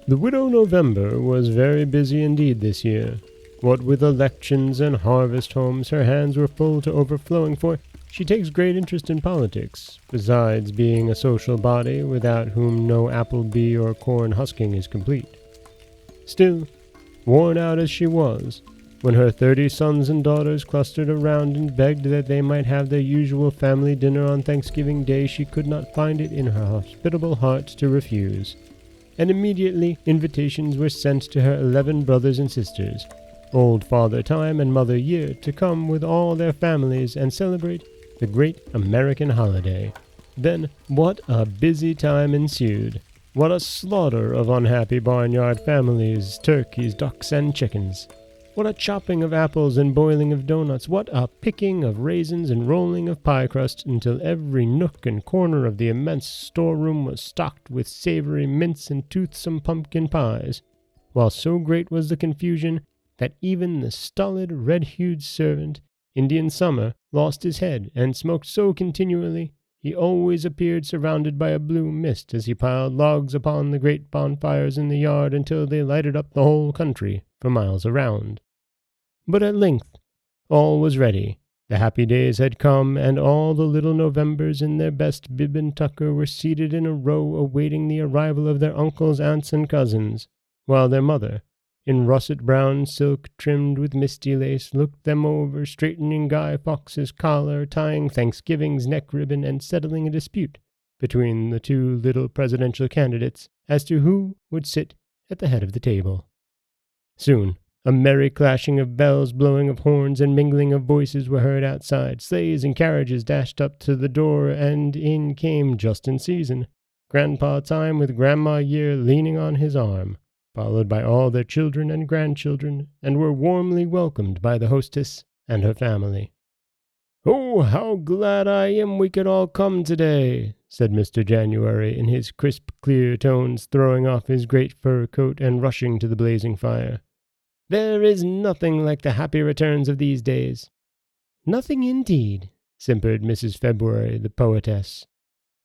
The widow November was very busy indeed this year. What with elections and harvest homes, her hands were full to overflowing, for she takes great interest in politics, besides being a social body without whom no apple bee or corn husking is complete. Still, worn out as she was, when her 30 sons and daughters clustered around and begged that they might have their usual family dinner on Thanksgiving Day, she could not find it in her hospitable heart to refuse, and immediately invitations were sent to her 11 brothers and sisters, old Father Time and Mother Year, to come with all their families and celebrate the great American holiday. Then what a busy time ensued! What a slaughter of unhappy barnyard families, turkeys, ducks, and chickens! What a chopping of apples and boiling of doughnuts! What a picking of raisins and rolling of pie crust, until every nook and corner of the immense storeroom was stocked with savory mince and toothsome pumpkin pies, while so great was the confusion that even the stolid, red-hued servant, Indian Summer, lost his head, and smoked so continually he always appeared surrounded by a blue mist as he piled logs upon the great bonfires in the yard until they lighted up the whole country for miles around. But at length all was ready. The happy days had come, and all the little Novembers in their best bib and tucker were seated in a row awaiting the arrival of their uncles, aunts, and cousins, while their mother, in russet brown silk trimmed with misty lace, looked them over, straightening Guy Fawkes's collar, tying Thanksgiving's neck ribbon, and settling a dispute between the two little presidential candidates as to who would sit at the head of the table. Soon a merry clashing of bells, blowing of horns, and mingling of voices were heard outside. Sleighs and carriages dashed up to the door, and in came, just in season, Grandpa Time with Grandma Year leaning on his arm, followed by all their children and grandchildren, and were warmly welcomed by the hostess and her family. "Oh, how glad I am we could all come today," said Mr. January in his crisp, clear tones, throwing off his great fur coat and rushing to the blazing fire. "There is nothing like the happy returns of these days." "Nothing indeed," simpered Mrs. February, the poetess.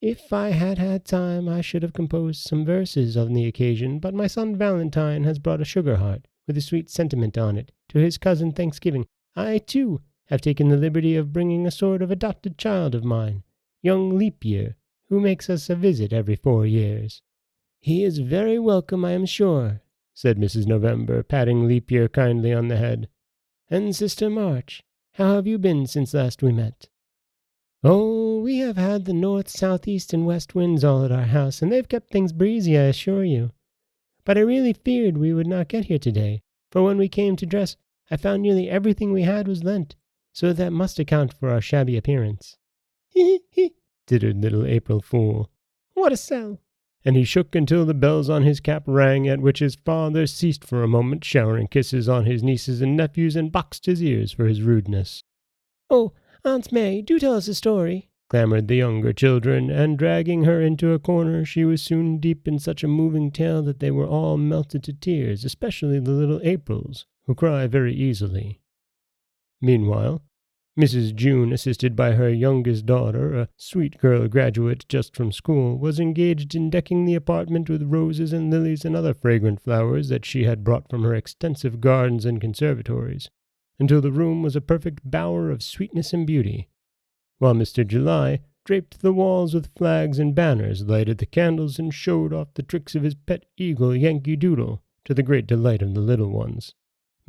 "If I had had time, I should have composed some verses on the occasion, but my son Valentine has brought a sugar heart, with a sweet sentiment on it, to his cousin Thanksgiving. I, too, have taken the liberty of bringing a sort of adopted child of mine, young Leap Year, who makes us a visit every 4 years. He is very welcome, I am sure," said Mrs. November, patting Leap Year kindly on the head. "And Sister March, how have you been since last we met?" "Oh, we have had the north, south, east, and west winds all at our house, and they've kept things breezy, I assure you. But I really feared we would not get here today, for when we came to dress, I found nearly everything we had was lent, so that must account for our shabby appearance." "He, he, tittered little April Fool. "What a sell!" And he shook until the bells on his cap rang, at which his father ceased for a moment, showering kisses on his nieces and nephews, and boxed his ears for his rudeness. "Oh, Aunt May, do tell us a story," clamored the younger children, and dragging her into a corner, she was soon deep in such a moving tale that they were all melted to tears, especially the little Aprils, who cry very easily. Meanwhile, Mrs. June, assisted by her youngest daughter, a sweet girl graduate just from school, was engaged in decking the apartment with roses and lilies and other fragrant flowers that she had brought from her extensive gardens and conservatories, until the room was a perfect bower of sweetness and beauty, while Mr. July draped the walls with flags and banners, lighted the candles, and showed off the tricks of his pet eagle, Yankee Doodle, to the great delight of the little ones.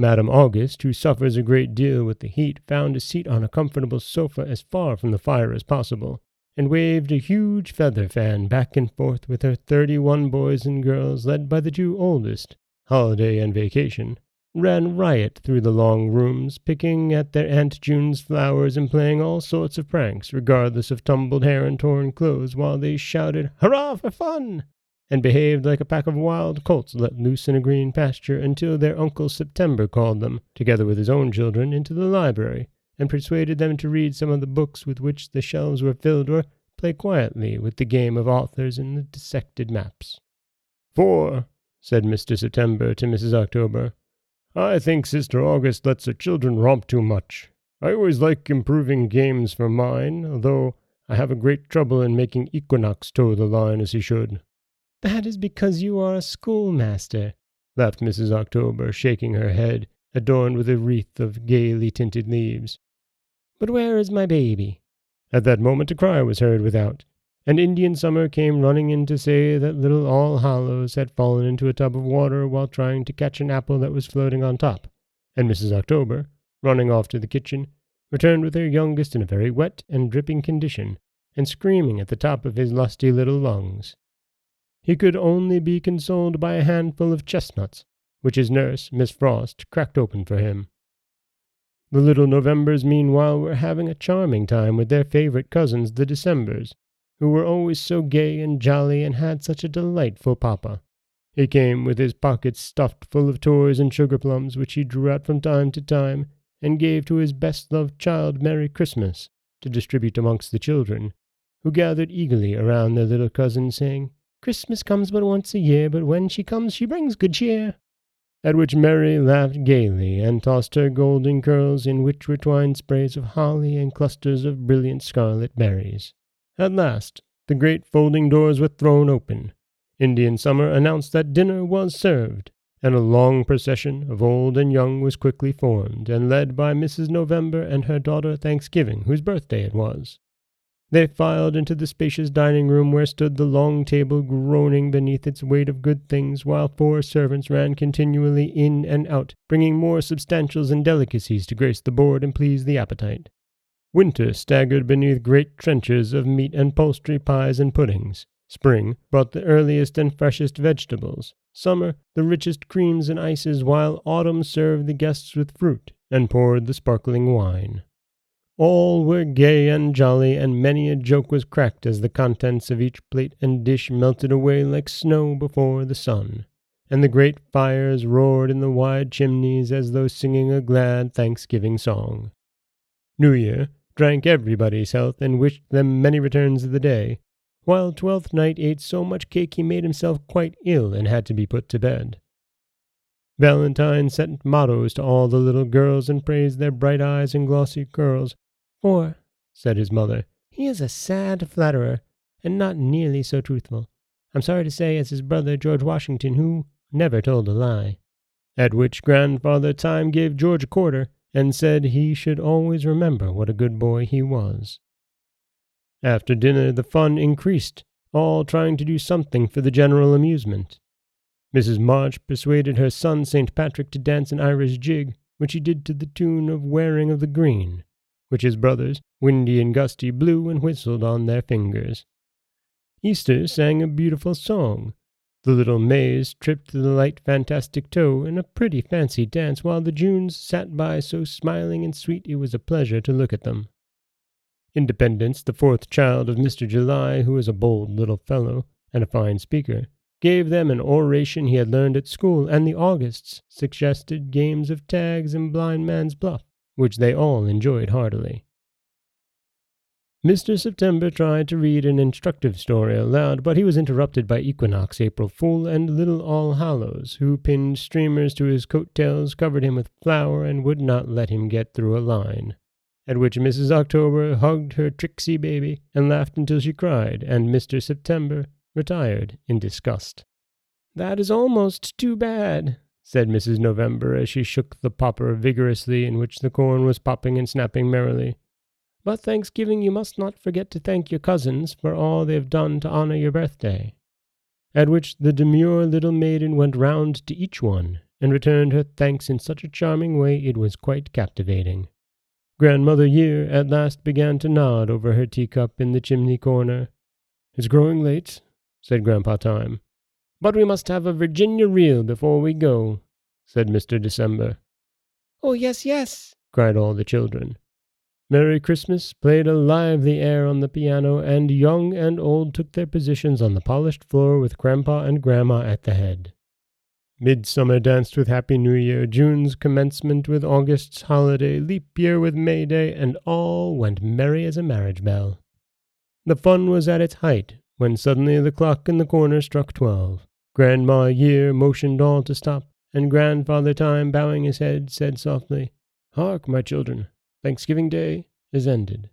Madam August, who suffers a great deal with the heat, found a seat on a comfortable sofa as far from the fire as possible, and waved a huge feather fan back and forth with her 31 boys and girls, led by the 2 oldest, Holiday and Vacation, ran riot through the long rooms, picking at their Aunt June's flowers and playing all sorts of pranks, regardless of tumbled hair and torn clothes, while they shouted, "Hurrah for fun!" and behaved like a pack of wild colts let loose in a green pasture, until their Uncle September called them, together with his own children, into the library, and persuaded them to read some of the books with which the shelves were filled, or play quietly with the game of authors and the dissected maps. "For," said Mr. September to Mrs. October, "I think Sister August lets her children romp too much. I always like improving games for mine, although I have a great trouble in making Equinox toe the line as he should." "That is because you are a schoolmaster," laughed Mrs. October, shaking her head, adorned with a wreath of gaily tinted leaves. "But where is my baby?" At that moment a cry was heard without, and Indian Summer came running in to say that little All Hallows had fallen into a tub of water while trying to catch an apple that was floating on top, and Mrs. October, running off to the kitchen, returned with her youngest in a very wet and dripping condition, and screaming at the top of his lusty little lungs. He could only be consoled by a handful of chestnuts, which his nurse, Miss Frost, cracked open for him. The little Novembers, meanwhile, were having a charming time with their favorite cousins, the Decembers, who were always so gay and jolly and had such a delightful papa. He came with his pockets stuffed full of toys and sugar plums, which he drew out from time to time, and gave to his best-loved child Merry Christmas, to distribute amongst the children, who gathered eagerly around their little cousin, saying, "Christmas comes but once a year, but when she comes she brings good cheer." At which Mary laughed gaily, and tossed her golden curls, in which were twined sprays of holly and clusters of brilliant scarlet berries. At last the great folding doors were thrown open. Indian Summer announced that dinner was served, and a long procession of old and young was quickly formed, and led by Mrs. November and her daughter Thanksgiving, whose birthday it was. They filed into the spacious dining room, where stood the long table groaning beneath its weight of good things, while 4 servants ran continually in and out, bringing more substantials and delicacies to grace the board and please the appetite. Winter staggered beneath great trenchers of meat and poultry, pies and puddings. Spring brought the earliest and freshest vegetables. Summer the richest creams and ices, while autumn served the guests with fruit and poured the sparkling wine. All were gay and jolly, and many a joke was cracked as the contents of each plate and dish melted away like snow before the sun, and the great fires roared in the wide chimneys as though singing a glad Thanksgiving song. New Year drank everybody's health and wished them many returns of the day, while Twelfth Night ate so much cake he made himself quite ill and had to be put to bed. Valentine sent mottos to all the little girls and praised their bright eyes and glossy curls. "For," said his mother, "he is a sad flatterer, and not nearly so truthful, I'm sorry to say, as his brother George Washington, who never told a lie." At which Grandfather Time gave George a quarter, and said he should always remember what a good boy he was. After dinner the fun increased, all trying to do something for the general amusement. Mrs. March persuaded her son St. Patrick to dance an Irish jig, which he did to the tune of Wearing of the Green, which his brothers, Windy and Gusty, blew and whistled on their fingers. Easter sang a beautiful song. The little Mays tripped to the light fantastic toe in a pretty fancy dance, while the Junes sat by so smiling and sweet it was a pleasure to look at them. Independence, the 4th child of Mr. July, who was a bold little fellow and a fine speaker, gave them an oration he had learned at school, and the Augusts suggested games of tags and blind man's bluff, which they all enjoyed heartily. Mr. September tried to read an instructive story aloud, but he was interrupted by Equinox, April Fool, and Little All Hallows, who pinned streamers to his coat-tails, covered him with flour, and would not let him get through a line. At which Mrs. October hugged her tricksy baby and laughed until she cried, and Mr. September retired in disgust. "That is almost too bad," said Mrs. November as she shook the popper vigorously, in which the corn was popping and snapping merrily. "But Thanksgiving you must not forget to thank your cousins for all they have done to honor your birthday." At which the demure little maiden went round to each one, and returned her thanks in such a charming way it was quite captivating. Grandmother Year at last began to nod over her teacup in the chimney corner. "It's growing late," said Grandpa Time. "But we must have a Virginia reel before we go," said Mr. December. "Oh, yes, yes," cried all the children. Merry Christmas played a lively air on the piano, and young and old took their positions on the polished floor with Grandpa and Grandma at the head. Midsummer danced with Happy New Year, June's commencement with August's holiday, leap year with May Day, and all went merry as a marriage bell. The fun was at its height, when suddenly the clock in the corner struck 12. Grandma Year motioned all to stop, and Grandfather Time, bowing his head, said softly, "Hark, my children, Thanksgiving Day is ended."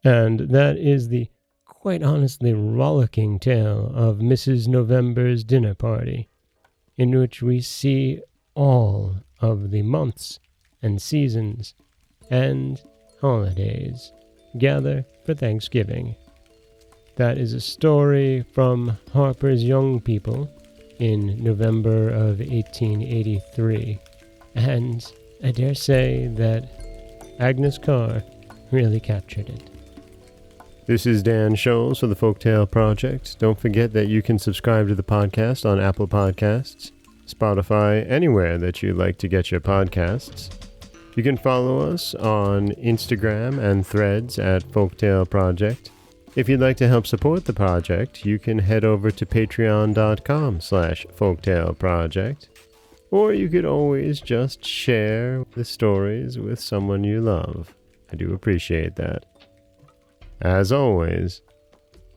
And that is the quite honestly rollicking tale of Mrs. November's dinner party, in which we see all of the months and seasons and holidays gather for Thanksgiving. That is a story from Harper's Young People in November of 1883, and I dare say that Agnes Carr really captured it. This is Dan Scholes for the Folktale Project. Don't forget that you can subscribe to the podcast on Apple Podcasts, Spotify, anywhere that you like to get your podcasts. You can follow us on Instagram and Threads at Folktale Project. If you'd like to help support the project, you can head over to patreon.com/folktaleproject. Or you could always just share the stories with someone you love. I do appreciate that. As always,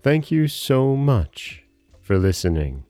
thank you so much for listening.